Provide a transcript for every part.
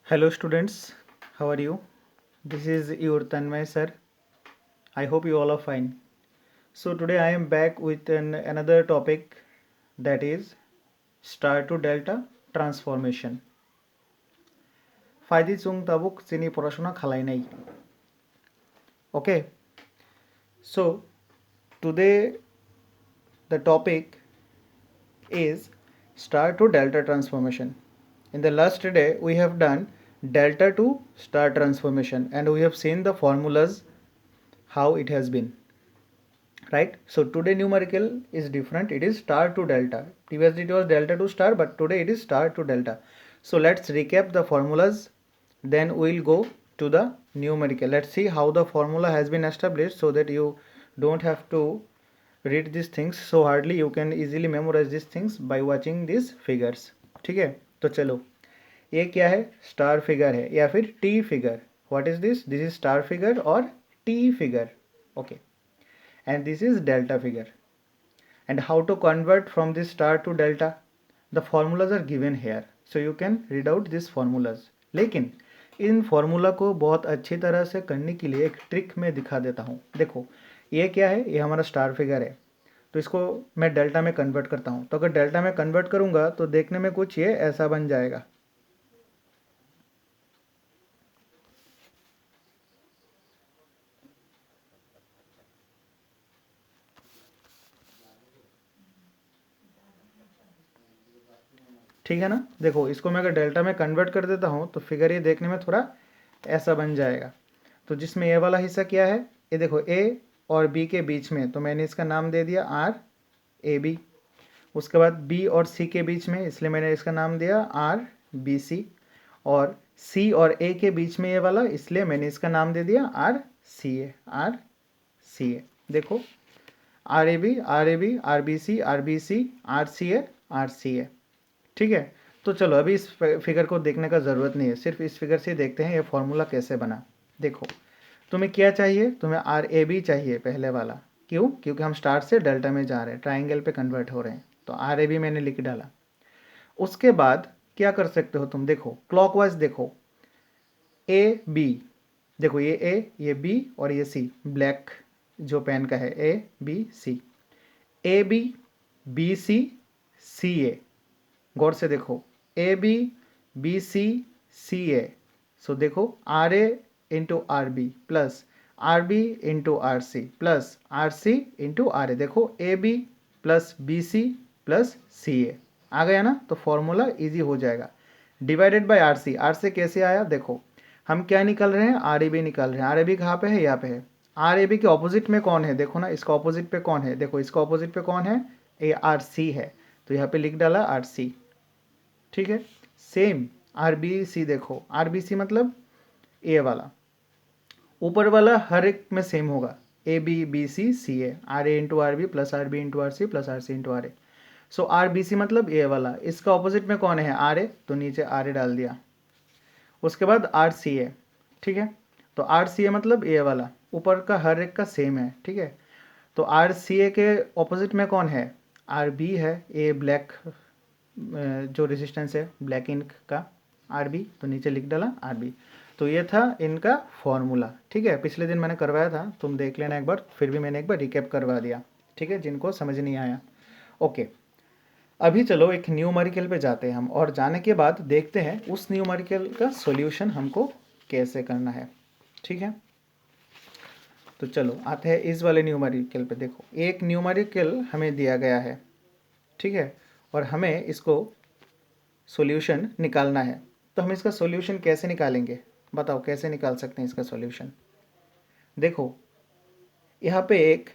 Hello students, how are you? This is your Tanmay sir. I hope you all are fine. So today I am back with another topic, that is star to delta transformation. ফাইদি চুং তাবুক চিনি পড়াশোনা খালাই নাই. Okay, so today the topic is star to delta transformation. In the last day we have done delta to star transformation and we have seen the formulas how it has been, right? So today numerical is different, it is star to delta. Previously it was delta to star, but today it is star to delta. So let's recap the formulas, then we'll go to the numerical. Let's see how the formula has been established so that you don't have to read these things so hardly. You can easily memorize these things by watching these figures. ठीक है, तो चलो ये क्या है, star figure है या फिर T figure. What is this? This is star figure और T figure. Okay, and this is delta figure. And how to convert from this star to delta? The formulas are given here, so you can read out these formulas. लेकिन इन formula को बहुत अच्छी तरह से करने के लिए एक ट्रिक मैं दिखा देता हूँ. देखो ये क्या है, ये हमारा स्टार फिगर है, तो इसको मैं डेल्टा में कन्वर्ट करता हूँ. तो अगर डेल्टा में कन्वर्ट करूँगा तो देखने में कुछ ये ऐसा बन जाएगा. ठीक है ना. देखो इसको मैं अगर डेल्टा में कन्वर्ट कर देता हूँ तो फिगर ये देखने में थोड़ा ऐसा बन जाएगा. तो जिसमें ये वाला हिस्सा क्या है, ये देखो ए और बी के बीच में, तो मैंने इसका नाम दे दिया आर ए बी. उसके बाद बी और सी के बीच में, इसलिए मैंने इसका नाम दिया आर बी सी. और सी और ए के बीच में ये वाला, इसलिए मैंने इसका नाम दे दिया are C A. R C A. देखो R A B R A B, R B C R B C, R C A R C A. ठीक है, तो चलो अभी इस फिगर को देखने का ज़रूरत नहीं है, सिर्फ इस फिगर से देखते हैं ये फॉर्मूला कैसे बना. देखो तुम्हें क्या चाहिए, तुम्हें आर ए बी चाहिए पहले वाला. क्यों? क्योंकि हम स्टार से डेल्टा में जा रहे हैं, ट्राइंगल पे कन्वर्ट हो रहे हैं, तो आर ए बी मैंने लिख डाला. उसके बाद क्या कर सकते हो तुम, देखो क्लॉकवाइज देखो, ए बी, देखो ये ए ये बी और ये सी, ब्लैक जो पेन का है, A B C, A B B C C A. गौर से देखो A B B C C A. So देखो R A into R B plus R B into R C plus R C into R A. देखो A B plus B C plus C A आ गया ना, तो formula easy हो जाएगा. Divided by R C, R से कैसे आया, देखो हम क्या निकाल रहे हैं, आर ए बी निकाल रहे हैं. आर ए बी कहाँ पे है, यहाँ पे है. आर ए बी के ऑपोजिट में कौन है, देखो ना इसका ऑपोजिट पे कौन है, देखो इसका ऑपोजिट पे कौन है, ए आर सी है, तो यहाँ पे लिख डाला आर सी. ठीक है, सेम आर बी सी, देखो आर बी सी मतलब ए वाला, ऊपर वाला हर एक में सेम होगा, A B B C C A, R A into R B plus R B into R C plus R C into R A. So R B C मतलब A वाला, इसका ऑपोजिट में कौन है, आर ए, तो नीचे R A डाल दिया. उसके बाद आर सी ए. ठीक है, तो आर सी ए मतलब ए वाला, ऊपर का हर एक का सेम है. ठीक है, तो आर सी ए के ऑपोजिट में कौन है, आर बी है, ए ब्लैक जो रेजिस्टेंस है ब्लैक इंक का, आर बी, तो नीचे लिख डाला आर बी. तो ये था इनका फॉर्मूला. ठीक है, पिछले दिन मैंने करवाया था, तुम देख लेना एक बार, फिर भी मैंने एक बार रिकैप करवा दिया. ठीक है, जिनको समझ नहीं आया. ओके, अभी चलो एक न्यूमेरिकल पे जाते हैं हम, और जाने के बाद देखते हैं उस न्यूमेरिकल का सॉल्यूशन हमको कैसे करना है. ठीक है, तो चलो आते हैं इस वाले न्यूमेरिकल पे. देखो एक न्यूमेरिकल हमें दिया गया है, ठीक है, और हमें इसको सॉल्यूशन निकालना है. तो हम इसका सॉल्यूशन कैसे निकालेंगे, बताओ कैसे निकाल सकते हैं इसका सॉल्यूशन. देखो यहाँ पे एक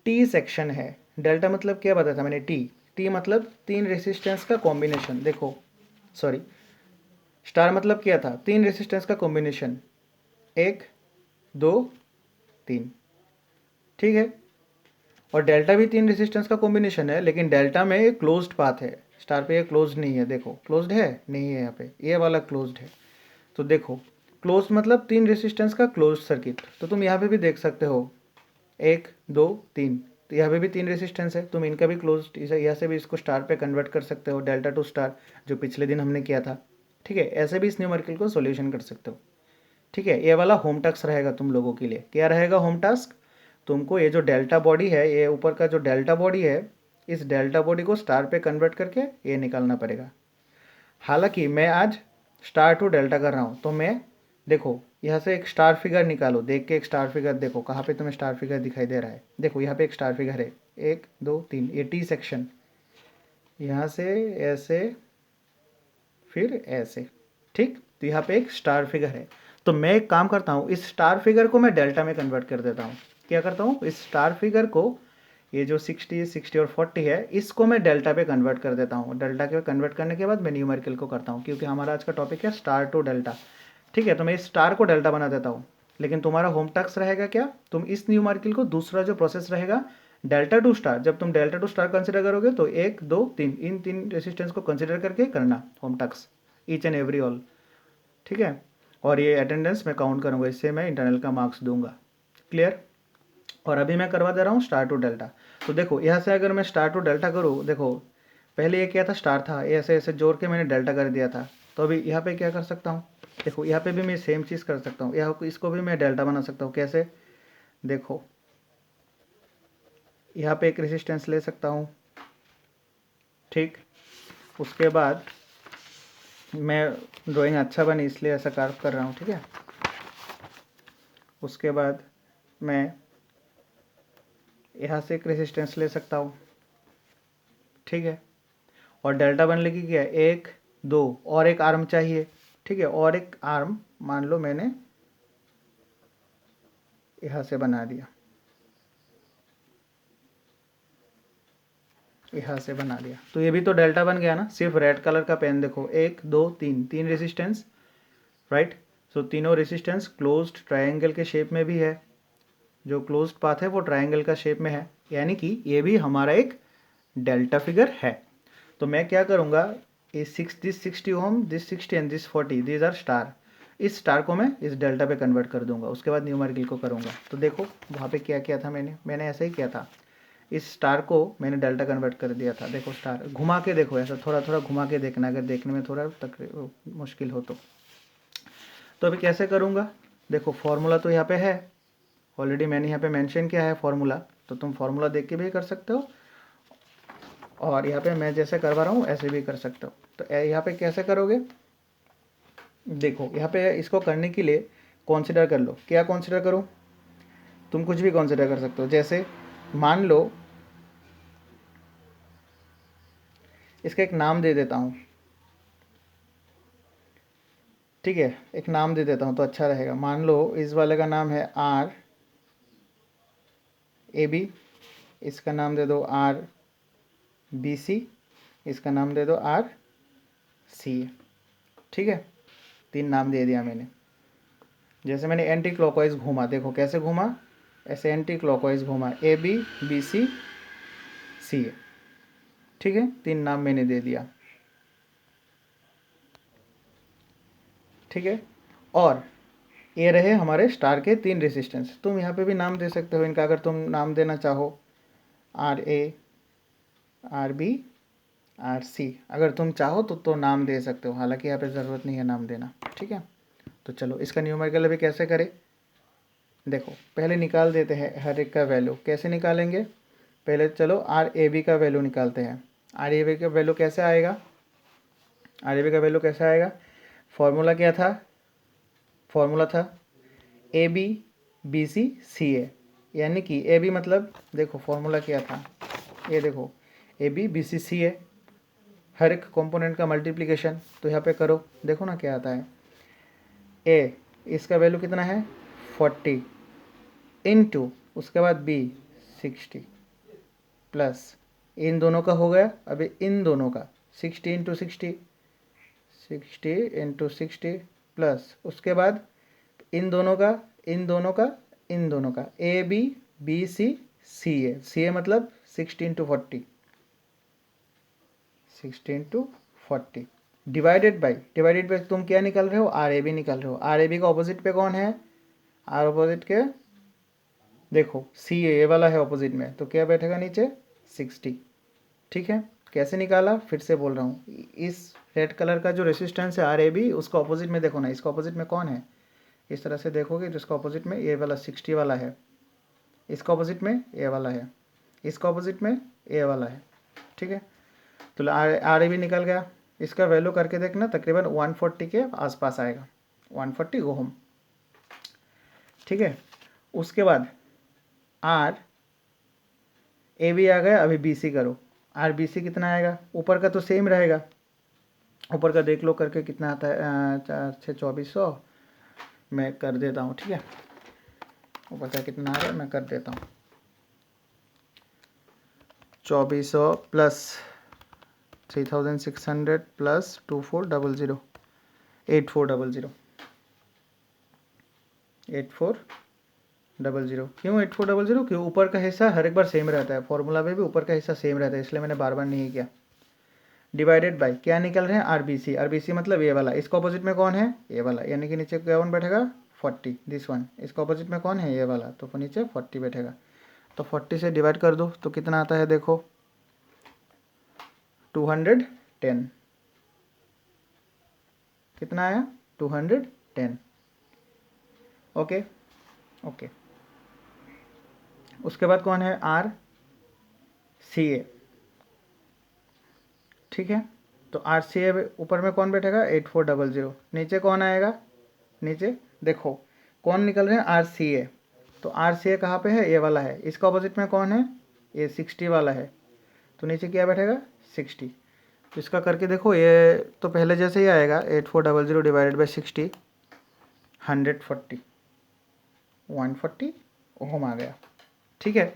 टी सेक्शन है, डेल्टा मतलब क्या बताया था मैंने, टी. टी मतलब तीन रेसिस्टेंस का कॉम्बिनेशन. देखो सॉरी, स्टार मतलब क्या था, तीन रेसिस्टेंस का कॉम्बिनेशन, एक दो तीन. ठीक है, और डेल्टा भी तीन रेसिस्टेंस का कॉम्बिनेशन है, लेकिन डेल्टा में एक क्लोज्ड पाथ है, स्टार पे ये क्लोज्ड नहीं है. देखो क्लोज्ड है, नहीं है, यहाँ पे ये वाला क्लोज्ड है. तो देखो क्लोज्ड मतलब तीन रेसिस्टेंस का क्लोज्ड सर्किट. तो तुम यहाँ पे भी देख सकते हो, एक दो तीन, तो यहाँ पे भी तीन रेसिस्टेंस है, तुम इनका भी क्लोज्ड, यहाँ से भी इसको स्टार पे कन्वर्ट कर सकते हो, डेल्टा टू स्टार, जो पिछले दिन हमने किया था. ठीक है, ऐसे भी इस न्यूमेरिकल को सॉल्यूशन कर सकते हो। ठीक है, ये वाला होम टास्क रहेगा तुम लोगों के लिए। क्या रहेगा होम टास्क? तुमको ये जो डेल्टा बॉडी है, ये ऊपर का जो डेल्टा बॉडी है, इस डेल्टा बॉडी को स्टार पे कन्वर्ट करके ये निकालना पड़ेगा। हालांकि मैं आज स्टार टू डेल्टा कर रहा हूँ, तो मैं देखो यहाँ से एक स्टार फिगर निकालो, देख के एक स्टार फिगर देखो कहाँ पे तुम्हें स्टार फिगर दिखाई दे रहा है। देखो यहाँ पे एक स्टार फिगर है, 1 2 3, ये टी सेक्शन, यहाँ से ऐसे फिर ऐसे। ठीक, तो यहाँ पे एक स्टार फिगर है। तो मैं एक काम करता हूँ, इस स्टार फिगर को मैं डेल्टा में कन्वर्ट कर देता हूँ। क्या करता हूँ, इस स्टार फिगर को, ये जो 60 60 और 40 है, इसको मैं डेल्टा पे कन्वर्ट कर देता हूँ। डेल्टा के कन्वर्ट करने के बाद मैं न्यूमेरिकल को करता हूँ, क्योंकि हमारा आज का टॉपिक है स्टार टू डेल्टा। ठीक है, तो मैं इस स्टार को डेल्टा बना देता हूँ। लेकिन तुम्हारा होम टास्क रहेगा क्या, तुम इस न्यूमेरिकल को, दूसरा जो प्रोसेस रहेगा डेल्टा टू स्टार, जब तुम डेल्टा टू स्टार कंसिडर करोगे तो 1 2 3, इन 3 रेसिस्टेंस को कंसिडर करके करना home task, each and every all. ठीक है, और ये अटेंडेंस मैं काउंट करूँगा, इससे मैं इंटरनल का मार्क्स दूंगा। क्लियर? और अभी मैं करवा दे रहा हूँ स्टार टू डेल्टा। तो देखो यहाँ से अगर मैं स्टार टू डेल्टा करूँ, देखो पहले ये क्या था, स्टार था, ये ऐसे ऐसे जोड़ के मैंने डेल्टा कर दिया था। तो अभी यहाँ पे क्या कर सकता हूँ, देखो यहाँ पे भी मैं सेम चीज़ कर सकता हूँ, यहाँ इसको भी मैं डेल्टा बना सकता हूँ। कैसे? देखो यहाँ पे एक रेजिस्टेंस ले सकता हूँ। ठीक, उसके बाद मैं ड्राइंग अच्छा बनी इसलिए ऐसा कार्व कर रहा हूँ। ठीक है, उसके बाद मैं यहाँ से एक रेजिस्टेंस ले सकता हूँ। ठीक है, और डेल्टा बनने की क्या है, 1 2 और एक आर्म चाहिए। ठीक है, और एक आर्म मान लो मैंने यहाँ से बना दिया, यहाँ से बना दिया, तो ये भी तो डेल्टा बन गया ना। सिर्फ रेड कलर का पेन देखो, 1 2 3, 3 रेजिस्टेंस, राइट। सो तीनों रेजिस्टेंस क्लोज्ड ट्रायंगल के शेप में भी है, जो क्लोज्ड पाथ है वो ट्रायंगल का शेप में है, यानी कि ये भी हमारा एक डेल्टा फिगर है। तो मैं क्या करूँगा, this 60 ohm, this 60 and this 40, these are star. इस स्टार को मैं इस डेल्टा पे कन्वर्ट कर दूंगा, उसके बाद न्यूमेरिकल को करूँगा। तो देखो वहाँ पे क्या किया था मैंने ऐसा ही किया था, इस स्टार को मैंने डेल्टा कन्वर्ट कर दिया था। देखो स्टार घुमा के देखो, ऐसा थोड़ा थोड़ा घुमा के देखना, अगर देखने में थोड़ा मुश्किल हो तो अभी कैसे करूँगा, देखो फॉर्मूला तो यहाँ पे है, ऑलरेडी मैंने यहाँ पे मेंशन किया है फॉर्मूला, तो तुम फॉर्मूला देख के भी कर सकते हो, और यहाँ पे मैं जैसे करवा रहा हूँ ऐसे भी कर सकते हो। तो यहाँ पे कैसे करोगे, देखो यहाँ पे इसको करने के लिए कॉन्सिडर कर लो। क्या कॉन्सिडर करो, तुम कुछ भी कॉन्सिडर कर सकते हो। जैसे मान लो, इसका एक नाम दे देता हूँ। ठीक है, एक नाम दे देता हूँ तो अच्छा रहेगा। मान लो इस वाले का नाम है आर ए बी, इसका नाम दे दो आर बी सी, इसका नाम दे दो आर सी ए। ठीक है, 3 नाम दे दिया मैंने। जैसे मैंने एंटी क्लॉकवाइज घूमा, देखो कैसे घूमा, ऐसे एंटी क्लॉकवाइज घूमा, ए B B C C A. ठीक है, 3 नाम मैंने दे दिया। ठीक है, और ये रहे हमारे स्टार के 3 रेसिस्टेंस। तुम यहाँ पे भी नाम दे सकते हो इनका, अगर तुम नाम देना चाहो, R A, R B, R C, अगर तुम चाहो तो नाम दे सकते हो, हालांकि यहाँ पे ज़रूरत नहीं है नाम देना। ठीक है, तो चलो इसका न्यूमेरिकल अभी कैसे करें, देखो पहले निकाल देते हैं हर एक का वैल्यू। कैसे निकालेंगे, पहले चलो आर ए बी का वैल्यू निकालते हैं। आर ए बी का वैल्यू कैसे आएगा, आर ए बी का वैल्यू कैसे आएगा, फॉर्मूला क्या था, फॉर्मूला था ए बी बी सी सी ए, यानी कि ए बी मतलब, देखो फॉर्मूला क्या था, ये देखो A B B C C ए, हर एक कंपोनेंट का मल्टीप्लिकेशन। तो यहाँ पे करो, देखो ना क्या आता है, ए इसका वैल्यू कितना है 40 इनटू, उसके बाद बी 60 प्लस, इन दोनों का हो गया, अभी इन दोनों का 60 इंटू 60, 60 इंटू 60 प्लस, उसके बाद इन दोनों का, इन दोनों का, इन दोनों का, ए बी बी सी सी ए, सी ए मतलब 60 इंटू 40, 60 इंटू 40 डिवाइडेड बाई तुम क्या निकल रहे हो, आर ए बी निकल रहे हो। आर ए बी का ऑपोजिट पे कौन है, आर ऑपोजिट के, देखो सी ए वाला है ऑपोजिट में, तो क्या बैठेगा नीचे 60। ठीक है, कैसे निकाला, फिर से बोल रहा हूँ, इस रेड कलर का जो रेसिस्टेंस है RAB, उसका ऑपोजिट में देखो ना, इसका ऑपोजिट में कौन है, इस तरह से देखोगे तो इसका ऑपोजिट में ये वाला 60 वाला है, इसका ऑपोजिट में ये वाला है, इसका ऑपोजिट में ये वाला है, ठीक है। तो RAB निकल गया, इसका वैल्यू करके देखना तकरीबन 140 के आसपास आएगा, 140 ओम, ठीक है। उसके बाद RAB आ गया, अभी BC करो, RBC कितना आएगा, ऊपर का तो सेम रहेगा, ऊपर का देख लो करके कितना आता है, 4 6 2400 मैं कर देता हूँ, ठीक है। ऊपर का कितना आ रहा है मैं कर देता हूँ, 2400 प्लस 3600 प्लस 2400 8400 8400। क्यों 8400? क्यों, ऊपर का हिस्सा हर एक बार सेम रहता है, फॉर्मूला में भी ऊपर का हिस्सा सेम रहता है, इसलिए मैंने बार बार नहीं किया। डिवाइडेड बाय क्या निकल रहे हैं, RBC मतलब ये वाला, इसका ऑपोजिट में कौन है, ये वाला, यानी कि नीचे कौन बैठेगा 40, दिस वन, इसका ऑपोजिट में कौन है, ये वाला, तो नीचे 40 बैठेगा। तो 40 से डिवाइड कर दो तो कितना आता है, देखो 210, कितना आया 210, ओके ओके। उसके बाद कौन है, RCA, ठीक है। तो RCA ऊपर में कौन बैठेगा 8400, नीचे कौन आएगा, नीचे देखो कौन निकल रहे हैं, RCA, तो RCA कहाँ पे है, ये वाला है, इसका ऑपोजिट में कौन है, ये 60 वाला है, तो नीचे क्या बैठेगा 60। तो इसका करके देखो, ये तो पहले जैसे ही आएगा, 8400 डिवाइडेड बाई 60, 140 ओम आ गया, ठीक है।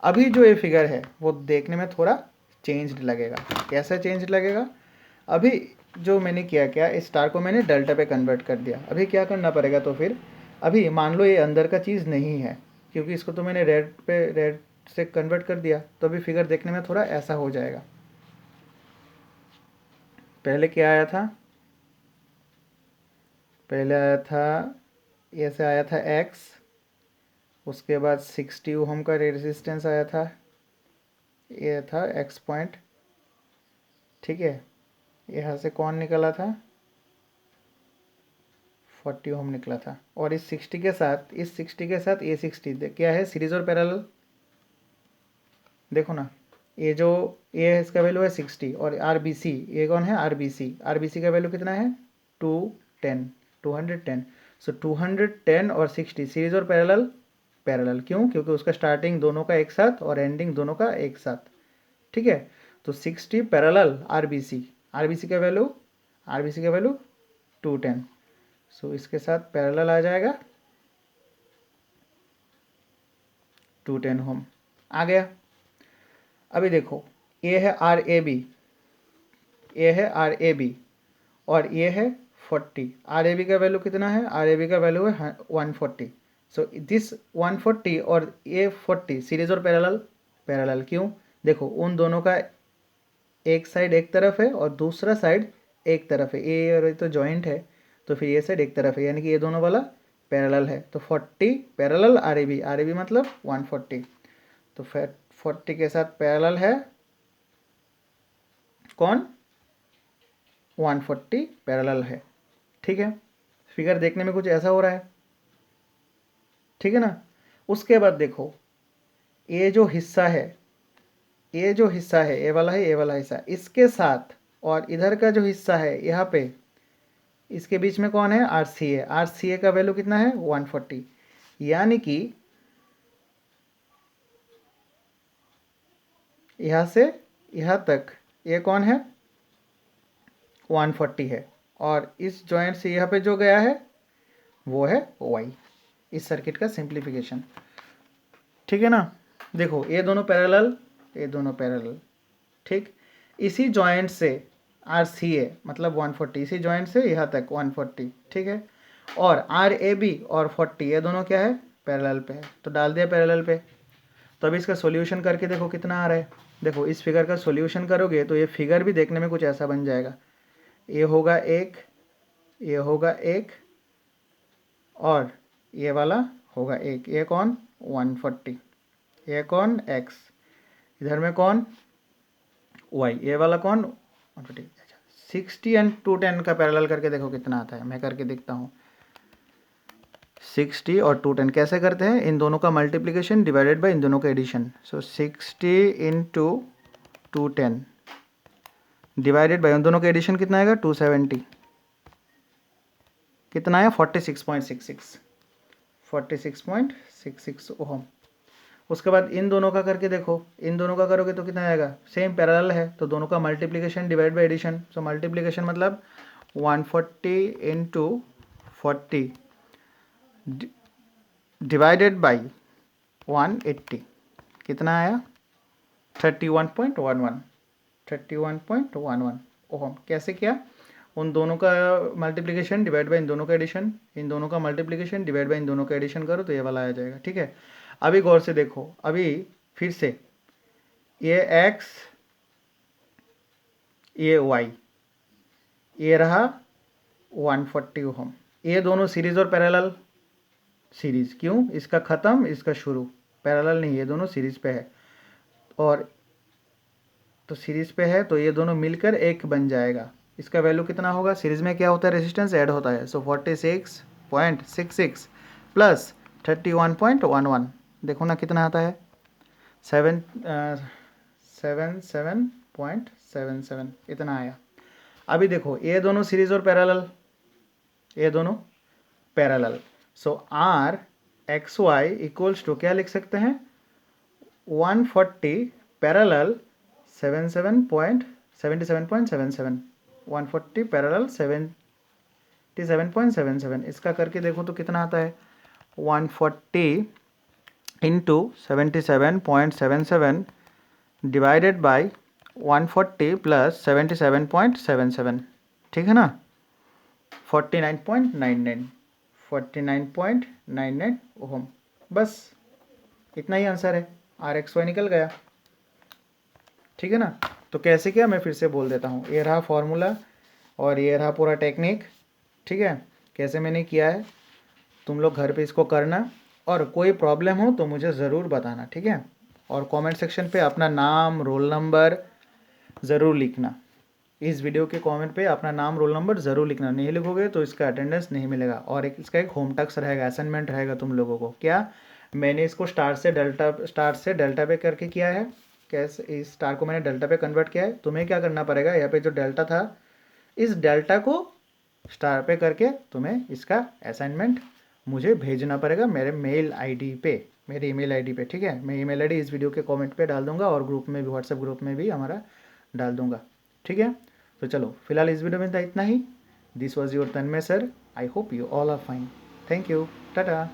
अभी जो ये फिगर है वो देखने में थोड़ा चेंज लगेगा, कैसा चेंज लगेगा, अभी जो मैंने किया, क्या इस स्टार को मैंने डेल्टा पे कन्वर्ट कर दिया। अभी क्या करना पड़ेगा, तो फिर अभी मान लो ये अंदर का चीज़ नहीं है, क्योंकि इसको तो मैंने रेड से कन्वर्ट कर दिया, तो अभी फिगर देखने में थोड़ा ऐसा हो जाएगा। पहले क्या आया था, पहले आया था, ऐसे आया था X, उसके बाद 60 ओम का रेजिस्टेंस आया था, ये था X पॉइंट, ठीक है। यहाँ से कौन निकला था, 40 ओम निकला था, और इस 60 के साथ, इस 60 के साथ ये 60 क्या है, सीरीज और पैरेलल, देखो ना, ये जो ये इसका वैल्यू है 60, और RBC ये कौन है, RBC का वैल्यू कितना है 210, सो 210 और 60 सीरीज और पैरेलल, क्यों, क्योंकि उसका स्टार्टिंग दोनों का एक साथ और एंडिंग दोनों का एक साथ, ठीक है। तो 60 पैरेलल RBC का वैल्यू 210, सो इसके साथ पैरेलल आ जाएगा 210 ओम आ गया। अभी देखो ये है RAB, ये है RAB और ये है 40, RAB का वैल्यू कितना है, RAB का वैल्यू है 140, सो दिस 140 और ये 40 सीरीज और पैरेलल, क्यों, देखो उन दोनों का एक साइड एक तरफ है और दूसरा साइड एक तरफ है, ये और ये तो जॉइंट है, तो फिर ये साइड एक तरफ है, यानी कि ये दोनों वाला पैरेलल है, तो 40 पैरेलल RAB मतलब 140, तो 40 के साथ पैरेलल है कौन, 140 पैरेलल है, ठीक है। फिगर देखने में कुछ ऐसा हो रहा है, ठीक है ना। उसके बाद देखो ये जो हिस्सा है, ये वाला हिस्सा, इसके साथ और इधर का जो हिस्सा है यहाँ पे, इसके बीच में कौन है, RCA का वैल्यू कितना है 140, यानी कि यहाँ से यहाँ तक ये कौन है 140 है, और इस जॉइंट से यहाँ पे जो गया है वो है Y, इस सर्किट का सिंप्लीफिकेशन, ठीक है ना। देखो ये दोनों पैरेलल, ठीक, इसी जॉइंट से RCA मतलब 140, इसी जॉइंट से यहाँ तक 140, ठीक है, और RAB और 40 ये दोनों क्या है, पैरेलल पे है, तो डाल दिया पैरेलल पे। तो अभी इसका सॉल्यूशन करके देखो कितना आ रहा है, देखो इस फिगर का सॉल्यूशन करोगे तो ये फिगर भी देखने में कुछ ऐसा बन जाएगा, ये होगा एक, ये होगा एक, और ये वाला होगा एक, ये कौन 140, ये कौन X, इधर में कौन वाई, ये वाला कौन 60 एंड 210 का पैरेलल करके देखो कितना आता है, मैं करके देखता हूँ। 60 और 210 कैसे करते हैं, इन दोनों का मल्टीप्लिकेशन डिवाइडेड बाय इन दोनों का addition. So 60 into 210 divided by उन दोनों का एडिशन कितना आएगा 270, कितना आया 46.66 46.66 ओहम। उसके बाद इन दोनों का करके देखो, इन दोनों का करोगे तो कितना आएगा, सेम पैरेलल है तो दोनों का multiplication divide by addition. So multiplication मतलब 140 इंटू 40 डिवाइडेड बाई 180 कितना आया 31.11 ओहम। कैसे किया, उन दोनों का मल्टीप्लिकेशन डिवाइड बाय इन दोनों का एडिशन, इन दोनों का मल्टीप्लिकेशन डिवाइड बाय इन दोनों का एडिशन करो तो ये वाला आ जाएगा। ठीक है, अभी गौर से देखो, अभी फिर से ये x ये y, ये रहा 140 ओहम, ये दोनों सीरीज और पैरेलल, सीरीज क्यों, इसका ख़त्म इसका शुरू, पैरेलल नहीं, ये दोनों सीरीज पे है और तो सीरीज पे है तो ये दोनों मिलकर एक बन जाएगा। इसका वैल्यू कितना होगा, सीरीज में क्या होता है, रेजिस्टेंस ऐड होता है। सो 46.66 प्लस 31.11 देखो ना कितना आता है 77.77 इतना आया। अभी देखो ये दोनों सीरीज और पैरेलल, ये दोनों parallel, so R X Y equals to क्या लिख सकते हैं 140 पैरेलल 77.77 140 पैरेलल 77.77। इसका करके देखो तो कितना आता है 140 इंटू 77.77 डिवाइडेड बाई 140 प्लस 77.77, ठीक है ना 49.99 ओहम। बस इतना ही आंसर है, आर एक्स वाई निकल गया। ठीक है ना, तो कैसे किया मैं फिर से बोल देता हूँ, ये रहा फॉर्मूला और ये रहा पूरा टेक्निक। ठीक है, कैसे मैंने किया है तुम लोग घर पे इसको करना, और कोई प्रॉब्लम हो तो मुझे ज़रूर बताना। ठीक है, और कमेंट सेक्शन पे अपना नाम रोल नंबर ज़रूर लिखना, इस वीडियो के कमेंट पे अपना नाम रोल नंबर ज़रूर लिखना, नहीं लिखोगे तो इसका अटेंडेंस नहीं मिलेगा। और इसका एक होम टास्क रहेगा, असाइनमेंट रहेगा तुम लोगों को। क्या, मैंने इसको स्टार से डेल्टा पे करके किया है, कैसे इस स्टार को मैंने डेल्टा पे कन्वर्ट किया है। तुम्हें क्या करना पड़ेगा, यहाँ पे जो डेल्टा था इस डेल्टा को स्टार पे करके तुम्हें इसका असाइनमेंट मुझे भेजना पड़ेगा मेरे मेल आईडी पे, मेरी ईमेल आईडी पे। ठीक है, मैं ईमेल आईडी इस वीडियो के कमेंट पे डाल दूंगा और ग्रुप में भी, व्हाट्सएप ग्रुप में भी हमारा डाल दूंगा। ठीक है, तो चलो फिलहाल इस वीडियो में था इतना ही। This was your Tanmay sir, I hope you all are fine. Thank you, Tata.